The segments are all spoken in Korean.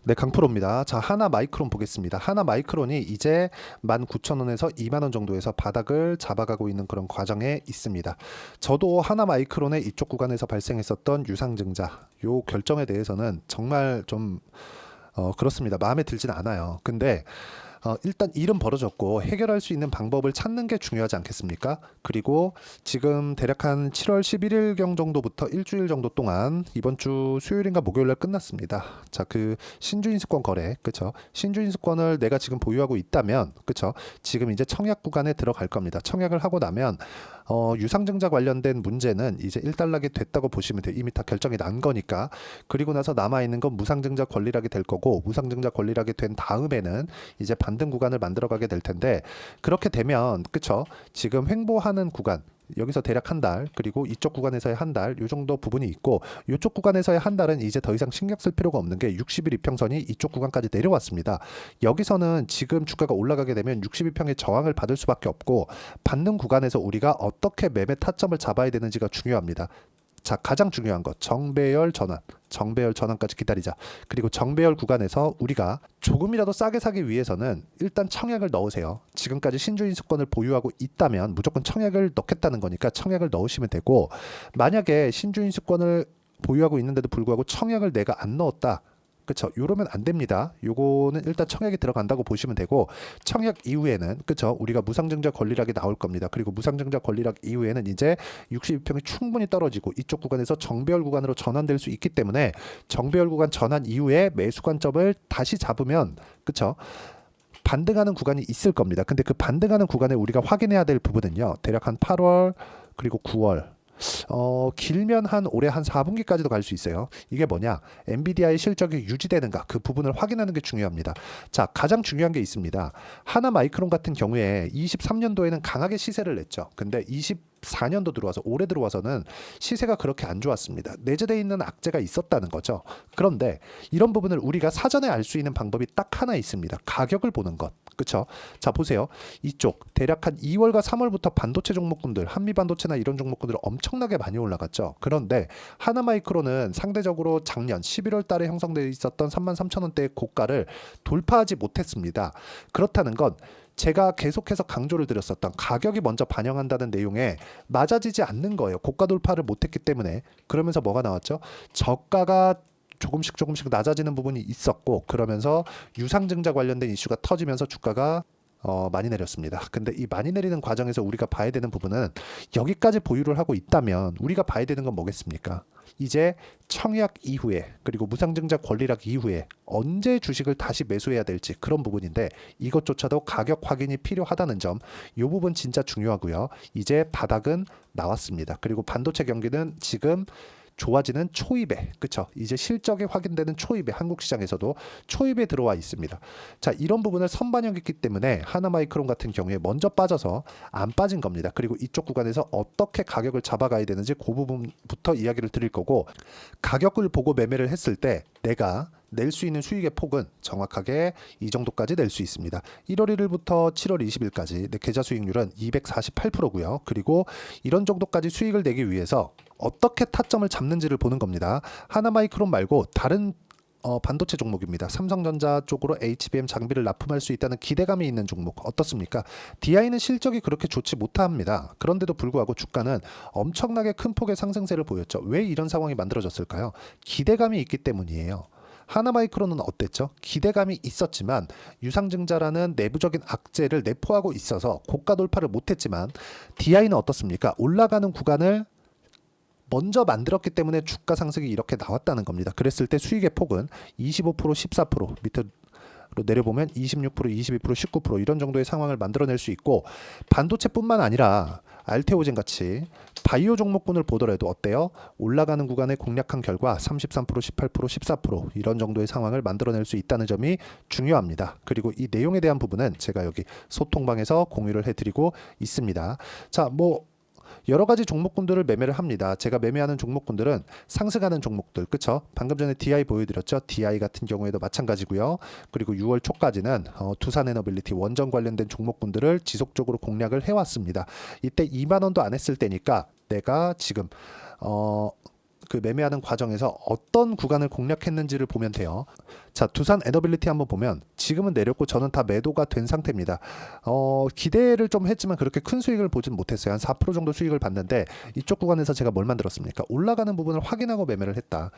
네, 강프로입니다. 자, 하나 마이크론 보겠습니다. 하나 마이크론이 이제 19,000원에서 2만 원 정도에서 바닥을 잡아가고 있는 그런 과정에 있습니다. 저도 하나 마이크론의 이쪽 구간에서 발생했었던 유상증자, 요 결정에 대해서는 정말 좀 그렇습니다. 마음에 들진 않아요. 근데 일단 일은 벌어졌고 해결할 수 있는 방법을 찾는 게 중요하지 않겠습니까? 그리고 지금 대략 한 7월 11일경 정도부터 일주일 정도 동안 이번 주 수요일인가 목요일날 끝났습니다. 자, 그 신주인수권 거래, 그쵸? 신주인수권을 내가 지금 보유하고 있다면, 그쵸? 지금 이제 청약 구간에 들어갈 겁니다. 청약을 하고 나면 유상증자 관련된 문제는 이제 일단락이 됐다고 보시면 돼요. 이미 다 결정이 난 거니까. 그리고 나서 남아있는 건 무상증자 권리락이 될 거고, 무상증자 권리락이 된 다음에는 이제 반등 구간을 만들어가게 될 텐데, 그렇게 되면 그쵸? 지금 횡보하는 구간, 여기서 대략 한 달, 그리고 이쪽 구간에서의 한 달, 요 정도 부분이 있고, 이쪽 구간에서의 한 달은 이제 더 이상 신경 쓸 필요가 없는 게 60일 이평선이 이쪽 구간까지 내려왔습니다. 여기서는 지금 주가가 올라가게 되면 62평의 저항을 받을 수밖에 없고, 받는 구간에서 우리가 어떻게 매매 타점을 잡아야 되는지가 중요합니다. 자, 가장 중요한 것, 정배열 전환. 정배열 전환까지 기다리자. 그리고 정배열 구간에서 우리가 조금이라도 싸게 사기 위해서는 일단 청약을 넣으세요. 지금까지 신주인수권을 보유하고 있다면 무조건 청약을 넣겠다는 거니까 청약을 넣으시면 되고, 만약에 신주인수권을 보유하고 있는데도 불구하고 청약을 내가 안 넣었다. 그쵸? 요러면 안 됩니다. 요거는 일단 청약이 들어간다고 보시면 되고, 청약 이후에는 그쵸? 우리가 무상증자 권리락이 나올 겁니다. 그리고 무상증자 권리락 이후에는 이제 62평이 충분히 떨어지고 이쪽 구간에서 정배열 구간으로 전환될 수 있기 때문에 정배열 구간 전환 이후에 매수 관점을 다시 잡으면 그쵸? 반등하는 구간이 있을 겁니다. 근데 그 반등하는 구간에 우리가 확인해야 될 부분은요. 대략 한 8월 그리고 9월, 길면 한 올해 한 4분기까지도 갈 수 있어요. 이게 뭐냐? 엔비디아의 실적이 유지되는가? 그 부분을 확인하는 게 중요합니다. 자, 가장 중요한 게 있습니다. 하나 마이크론 같은 경우에 23년도에는 강하게 시세를 냈죠. 근데 24년도 들어와서 올해 들어와서는 시세가 그렇게 안 좋았습니다. 내재되어 있는 악재가 있었다는 거죠. 그런데 이런 부분을 우리가 사전에 알 수 있는 방법이 딱 하나 있습니다. 가격을 보는 것. 그쵸? 자, 보세요. 이쪽 대략 한 2월과 3월부터 반도체 종목군들, 한미반도체나 이런 종목군들 엄청나게 많이 올라갔죠. 그런데 하나마이크론은 상대적으로 작년 11월 달에 형성되어 있었던 33,000원대의 고가를 돌파하지 못했습니다. 그렇다는 건 제가 계속해서 강조를 드렸었던 가격이 먼저 반영한다는 내용에 맞아지지 않는 거예요. 고가 돌파를 못했기 때문에. 그러면서 뭐가 나왔죠? 저가가 조금씩 낮아지는 부분이 있었고, 그러면서 유상증자 관련된 이슈가 터지면서 주가가 많이 내렸습니다. 근데 이 많이 내리는 과정에서 우리가 봐야 되는 부분은, 여기까지 보유를 하고 있다면 우리가 봐야 되는 건 뭐겠습니까? 이제 청약 이후에 그리고 무상증자 권리락 이후에 언제 주식을 다시 매수해야 될지, 그런 부분인데 이것조차도 가격 확인이 필요하다는 점, 이 부분 진짜 중요하고요. 이제 바닥은 나왔습니다. 그리고 반도체 경기는 지금 좋아지는 초입에, 그쵸? 이제 실적이 확인되는 초입에, 한국 시장에서도 초입에 들어와 있습니다. 자, 이런 부분을 선반영했기 때문에 하나마이크론 같은 경우에 먼저 빠져서 안 빠진 겁니다. 그리고 이쪽 구간에서 어떻게 가격을 잡아가야 되는지 그 부분부터 이야기를 드릴 거고, 가격을 보고 매매를 했을 때 내가 낼 수 있는 수익의 폭은 정확하게 이 정도까지 낼 수 있습니다. 1월 1일부터 7월 20일까지 내 계좌 수익률은 248%고요. 그리고 이런 정도까지 수익을 내기 위해서 어떻게 타점을 잡는지를 보는 겁니다. 하나마이크론 말고 다른 반도체 종목입니다. 삼성전자 쪽으로 HBM 장비를 납품할 수 있다는 기대감이 있는 종목 어떻습니까? DI는 실적이 그렇게 좋지 못합니다. 그런데도 불구하고 주가는 엄청나게 큰 폭의 상승세를 보였죠. 왜 이런 상황이 만들어졌을까요? 기대감이 있기 때문이에요. 하나마이크론은 어땠죠? 기대감이 있었지만 유상증자라는 내부적인 악재를 내포하고 있어서 고가 돌파를 못했지만, DI는 어떻습니까? 올라가는 구간을 먼저 만들었기 때문에 주가 상승이 이렇게 나왔다는 겁니다. 그랬을 때 수익의 폭은 25%, 14%, 밑으로 내려보면 26%, 22%, 19% 이런 정도의 상황을 만들어낼 수 있고, 반도체뿐만 아니라 알테오젠 같이 바이오 종목군을 보더라도 어때요? 올라가는 구간에 공략한 결과 33%, 18%, 14% 이런 정도의 상황을 만들어낼 수 있다는 점이 중요합니다. 그리고 이 내용에 대한 부분은 제가 여기 소통방에서 공유를 해드리고 있습니다. 자, 여러 가지 종목군들을 매매를 합니다. 제가 매매하는 종목군들은 상승하는 종목들, 그쵸? 방금 전에 DI 보여드렸죠? DI 같은 경우에도 마찬가지고요. 그리고 6월 초까지는 두산에너빌리티 원전 관련된 종목군들을 지속적으로 공략을 해왔습니다. 이때 2만 원도 안 했을 때니까 내가 지금 그 매매하는 과정에서 어떤 구간을 공략했는지를 보면 돼요. 자, 두산 에너빌리티 한번 보면 지금은 내렸고 저는 다 매도가 된 상태입니다. 기대를 좀 했지만 그렇게 큰 수익을 보진 못했어요. 한 4% 정도 수익을 봤는데 이쪽 구간에서 제가 뭘 만들었습니까? 올라가는 부분을 확인하고 매매를 했다.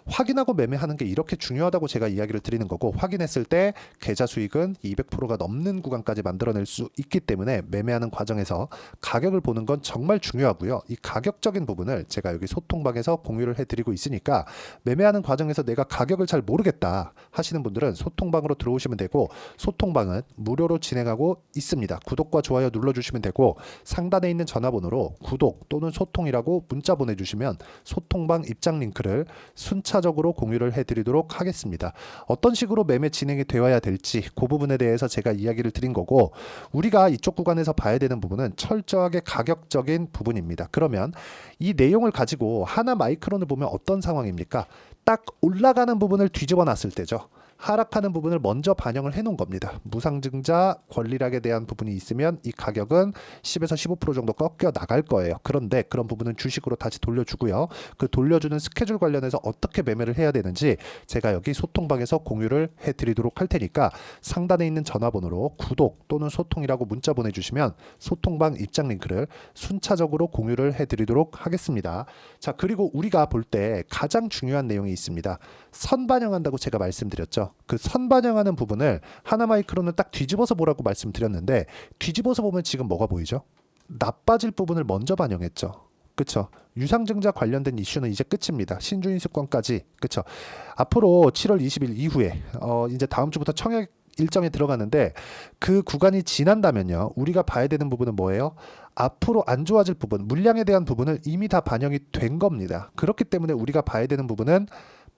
확인하고 매매하는 게 이렇게 중요하다고 제가 이야기를 드리는 거고, 확인했을 때 계좌 수익은 200%가 넘는 구간까지 만들어낼 수 있기 때문에 매매하는 과정에서 가격을 보는 건 정말 중요하고요. 이 가격적인 부분을 제가 여기 소통방에서 공유를 해드리고 있으니까 매매하는 과정에서 내가 가격을 잘 모르겠다 하시는 분들은 소통방으로 들어오시면 되고, 소통방은 무료로 진행하고 있습니다. 구독과 좋아요 눌러주시면 되고, 상단에 있는 전화번호로 구독 또는 소통이라고 문자 보내주시면 소통방 입장 링크를 순차적으로 공유를 해드리도록 하겠습니다. 어떤 식으로 매매 진행이 되어야 될지 그 부분에 대해서 제가 이야기를 드린 거고, 우리가 이쪽 구간에서 봐야 되는 부분은 철저하게 가격적인 부분입니다. 그러면 이 내용을 가지고 하나 마이크론을 보면 어떤 상황입니까? 딱 올라가는 부분을 뒤집어 놨을 때죠. 하락하는 부분을 먼저 반영을 해 놓은 겁니다. 무상증자 권리락에 대한 부분이 있으면 이 가격은 10에서 15% 정도 꺾여 나갈 거예요. 그런데 그런 부분은 주식으로 다시 돌려주고요. 그 돌려주는 스케줄 관련해서 어떻게 매매를 해야 되는지 제가 여기 소통방에서 공유를 해드리도록 할 테니까 상단에 있는 전화번호로 구독 또는 소통이라고 문자 보내주시면 소통방 입장 링크를 순차적으로 공유를 해드리도록 하겠습니다. 자, 그리고 우리가 볼 때 가장 중요한 내용이 있습니다. 선 반영한다고 제가 말씀드렸죠. 그 선 반영하는 부분을 하나마이크론을 딱 뒤집어서 보라고 말씀드렸는데, 뒤집어서 보면 지금 뭐가 보이죠? 나빠질 부분을 먼저 반영했죠. 그쵸? 유상증자 관련된 이슈는 이제 끝입니다. 신주인수권까지. 그쵸? 앞으로 7월 20일 이후에 이제 다음 주부터 청약 일정에 들어가는데, 그 구간이 지난다면요, 우리가 봐야 되는 부분은 뭐예요? 앞으로 안 좋아질 부분, 물량에 대한 부분을 이미 다 반영이 된 겁니다. 그렇기 때문에 우리가 봐야 되는 부분은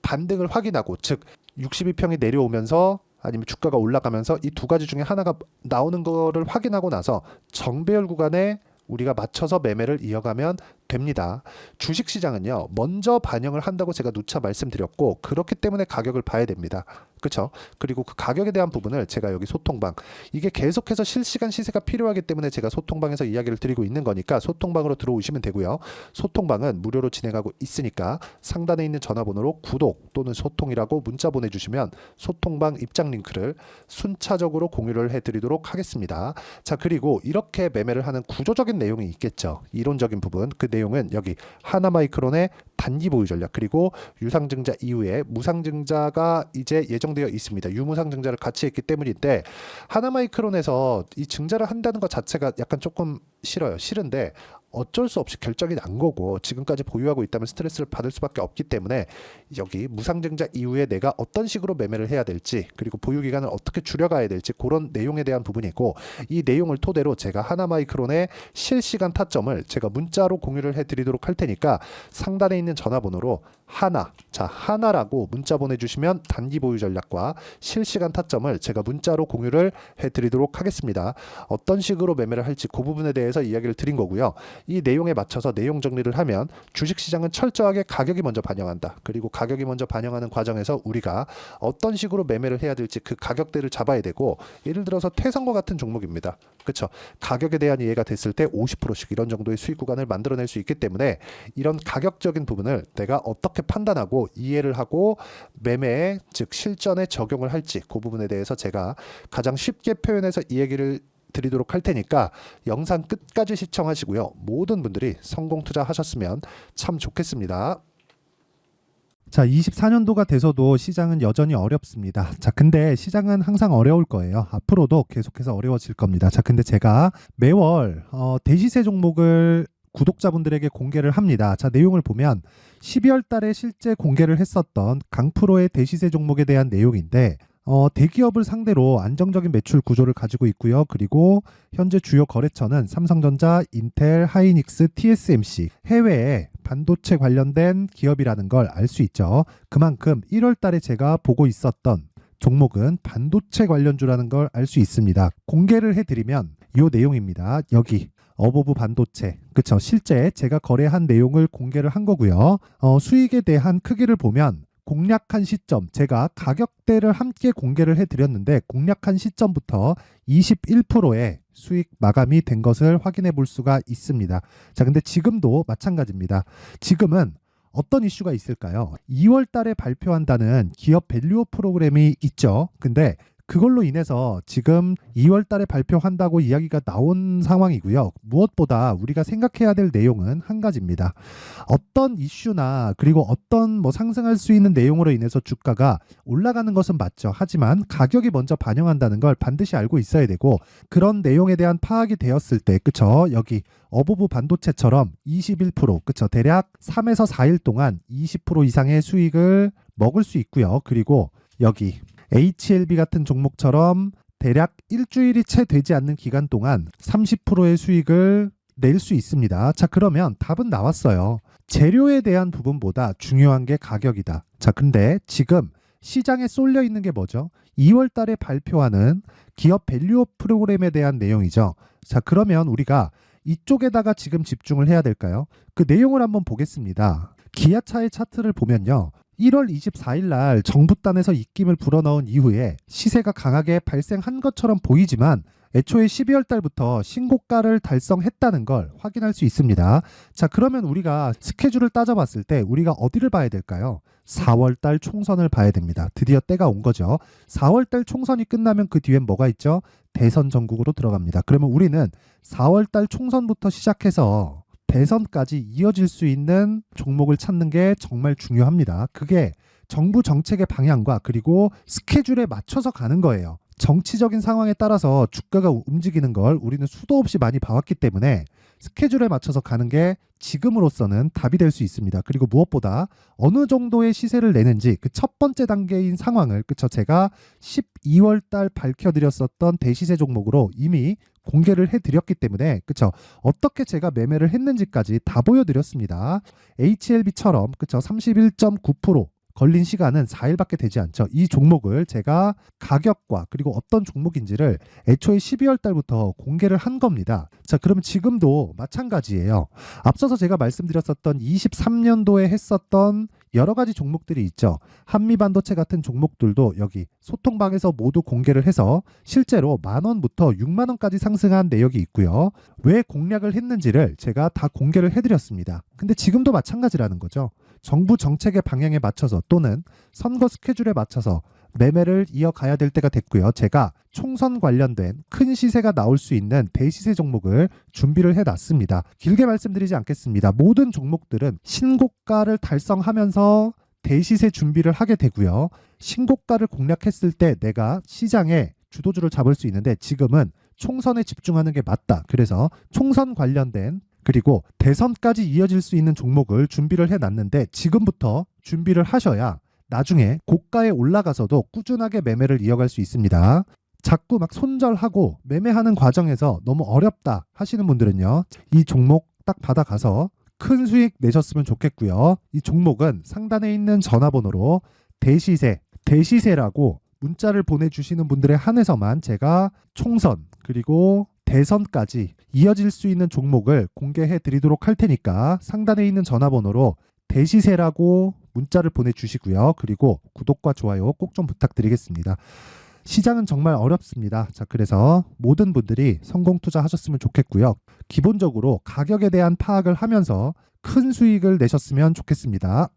반등을 확인하고, 즉 62평이 내려오면서 아니면 주가가 올라가면서 이 두 가지 중에 하나가 나오는 거를 확인하고 나서 정배열 구간에 우리가 맞춰서 매매를 이어가면 됩니다. 주식시장은요, 먼저 반영을 한다고 제가 누차 말씀드렸고, 그렇기 때문에 가격을 봐야 됩니다. 그렇죠? 그리고 그 가격에 대한 부분을 제가 여기 소통방, 이게 계속해서 실시간 시세가 필요하기 때문에 제가 소통방에서 이야기를 드리고 있는 거니까 소통방으로 들어오시면 되고요. 소통방은 무료로 진행하고 있으니까 상단에 있는 전화번호로 구독 또는 소통이라고 문자 보내주시면 소통방 입장 링크를 순차적으로 공유를 해드리도록 하겠습니다. 자, 그리고 이렇게 매매를 하는 구조적인 내용이 있겠죠. 이론적인 부분, 그 내용은 여기 하나마이크론의 단기 보유 전략, 그리고 유상증자 이후에 무상증자가 이제 예정되어 있습니다. 유무상증자를 같이 했기 때문인데, 하나마이크론에서 이 증자를 한다는 것 자체가 약간 조금 싫어요. 싫은데 어쩔 수 없이 결정이 난 거고, 지금까지 보유하고 있다면 스트레스를 받을 수밖에 없기 때문에 여기 무상증자 이후에 내가 어떤 식으로 매매를 해야 될지, 그리고 보유기간을 어떻게 줄여가야 될지, 그런 내용에 대한 부분이고, 이 내용을 토대로 제가 하나마이크론의 실시간 타점을 제가 문자로 공유를 해드리도록 할 테니까 상단에 있는 전화번호로 하나라고 문자 보내주시면 단기 보유 전략과 실시간 타점을 제가 문자로 공유를 해드리도록 하겠습니다. 어떤 식으로 매매를 할지 그 부분에 대해서 이야기를 드린 거고요. 이 내용에 맞춰서 내용 정리를 하면 주식시장은 철저하게 가격이 먼저 반영한다. 그리고 가격이 먼저 반영하는 과정에서 우리가 어떤 식으로 매매를 해야 될지 그 가격대를 잡아야 되고, 예를 들어서 태성과 같은 종목입니다. 그렇죠? 가격에 대한 이해가 됐을 때 50%씩 이런 정도의 수익 구간을 만들어낼 수 있기 때문에 이런 가격적인 부분을 내가 어떻게 판단하고 이해를 하고 매매에, 즉 실전에 적용을 할지, 그 부분에 대해서 제가 가장 쉽게 표현해서 이 얘기를 드리도록 할 테니까 영상 끝까지 시청하시고요. 모든 분들이 성공 투자하셨으면 참 좋겠습니다. 자, 24년도가 돼서도 시장은 여전히 어렵습니다. 자, 근데 시장은 항상 어려울 거예요. 앞으로도 계속해서 어려워질 겁니다. 자, 근데 제가 매월 대시세 종목을 구독자분들에게 공개를 합니다. 자, 내용을 보면 12월 달에 실제 공개를 했었던 강프로의 대시세 종목에 대한 내용인데, 대기업을 상대로 안정적인 매출 구조를 가지고 있고요. 그리고 현재 주요 거래처는 삼성전자, 인텔, 하이닉스, TSMC, 해외에 반도체 관련된 기업이라는 걸 알 수 있죠. 그만큼 1월 달에 제가 보고 있었던 종목은 반도체 관련주라는 걸 알 수 있습니다. 공개를 해드리면 이 내용입니다. 여기 어보브 반도체, 그쵸? 실제 제가 거래한 내용을 공개를 한 거고요. 수익에 대한 크기를 보면 공략한 시점, 제가 가격대를 함께 공개를 해드렸는데 공략한 시점부터 21%의 수익 마감이 된 것을 확인해 볼 수가 있습니다. 자, 근데 지금도 마찬가지입니다. 지금은 어떤 이슈가 있을까요? 2월 달에 발표한다는 기업 밸류업 프로그램이 있죠. 근데 그걸로 인해서 지금 2월 달에 발표한다고 이야기가 나온 상황이고요. 무엇보다 우리가 생각해야 될 내용은 한 가지입니다. 어떤 이슈나 그리고 어떤 뭐 상승할 수 있는 내용으로 인해서 주가가 올라가는 것은 맞죠. 하지만 가격이 먼저 반영한다는 걸 반드시 알고 있어야 되고, 그런 내용에 대한 파악이 되었을 때, 그쵸? 여기 어부부 반도체처럼 21%, 그쵸? 대략 3에서 4일 동안 20% 이상의 수익을 먹을 수 있고요. 그리고 여기 HLB 같은 종목처럼 대략 일주일이 채 되지 않는 기간 동안 30%의 수익을 낼 수 있습니다. 자, 그러면 답은 나왔어요. 재료에 대한 부분보다 중요한 게 가격이다. 자, 근데 지금 시장에 쏠려 있는 게 뭐죠? 2월 달에 발표하는 기업 밸류업 프로그램에 대한 내용이죠. 자, 그러면 우리가 이쪽에다가 지금 집중을 해야 될까요? 그 내용을 한번 보겠습니다. 기아차의 차트를 보면요. 1월 24일 날 정부단에서 입김을 불어넣은 이후에 시세가 강하게 발생한 것처럼 보이지만 애초에 12월 달부터 신고가를 달성했다는 걸 확인할 수 있습니다. 자, 그러면 우리가 스케줄을 따져봤을 때 우리가 어디를 봐야 될까요? 4월 달 총선을 봐야 됩니다. 드디어 때가 온 거죠. 4월 달 총선이 끝나면 그 뒤엔 뭐가 있죠? 대선 전국으로 들어갑니다. 그러면 우리는 4월 달 총선부터 시작해서 대선까지 이어질 수 있는 종목을 찾는 게 정말 중요합니다. 그게 정부 정책의 방향과 그리고 스케줄에 맞춰서 가는 거예요. 정치적인 상황에 따라서 주가가 움직이는 걸 우리는 수도 없이 많이 봐왔기 때문에 스케줄에 맞춰서 가는 게 지금으로서는 답이 될 수 있습니다. 그리고 무엇보다 어느 정도의 시세를 내는지 그 첫 번째 단계인 상황을, 그쵸, 제가 12월 달 밝혀드렸었던 대시세 종목으로 이미 공개를 해드렸기 때문에, 그쵸, 어떻게 제가 매매를 했는지까지 다 보여드렸습니다. HLB처럼, 그쵸, 31.9% 걸린 시간은 4일밖에 되지 않죠. 이 종목을 제가 가격과 그리고 어떤 종목인지를 애초에 12월 달부터 공개를 한 겁니다. 자, 그러면 지금도 마찬가지예요. 앞서서 제가 말씀드렸었던 23년도에 했었던 여러 가지 종목들이 있죠. 한미반도체 같은 종목들도 여기 소통방에서 모두 공개를 해서 실제로 10,000원부터 60,000원까지 상승한 내역이 있고요. 왜 공략을 했는지를 제가 다 공개를 해드렸습니다. 근데 지금도 마찬가지라는 거죠. 정부 정책의 방향에 맞춰서 또는 선거 스케줄에 맞춰서 매매를 이어가야 될 때가 됐고요. 제가 총선 관련된 큰 시세가 나올 수 있는 대시세 종목을 준비를 해놨습니다. 길게 말씀드리지 않겠습니다. 모든 종목들은 신고가를 달성하면서 대시세 준비를 하게 되고요. 신고가를 공략했을 때 내가 시장에 주도주를 잡을 수 있는데 지금은 총선에 집중하는 게 맞다. 그래서 총선 관련된 그리고 대선까지 이어질 수 있는 종목을 준비를 해놨는데 지금부터 준비를 하셔야 나중에 고가에 올라가서도 꾸준하게 매매를 이어갈 수 있습니다. 자꾸 막 손절하고 매매하는 과정에서 너무 어렵다 하시는 분들은요, 이 종목 딱 받아가서 큰 수익 내셨으면 좋겠고요. 이 종목은 상단에 있는 전화번호로 대시세라고 문자를 보내주시는 분들에 한해서만 제가 총선 그리고 대선까지 이어질 수 있는 종목을 공개해 드리도록 할 테니까 상단에 있는 전화번호로 대시세라고 문자를 보내주시고요. 그리고 구독과 좋아요 꼭 좀 부탁드리겠습니다. 시장은 정말 어렵습니다. 자, 그래서 모든 분들이 성공 투자하셨으면 좋겠고요. 기본적으로 가격에 대한 파악을 하면서 큰 수익을 내셨으면 좋겠습니다.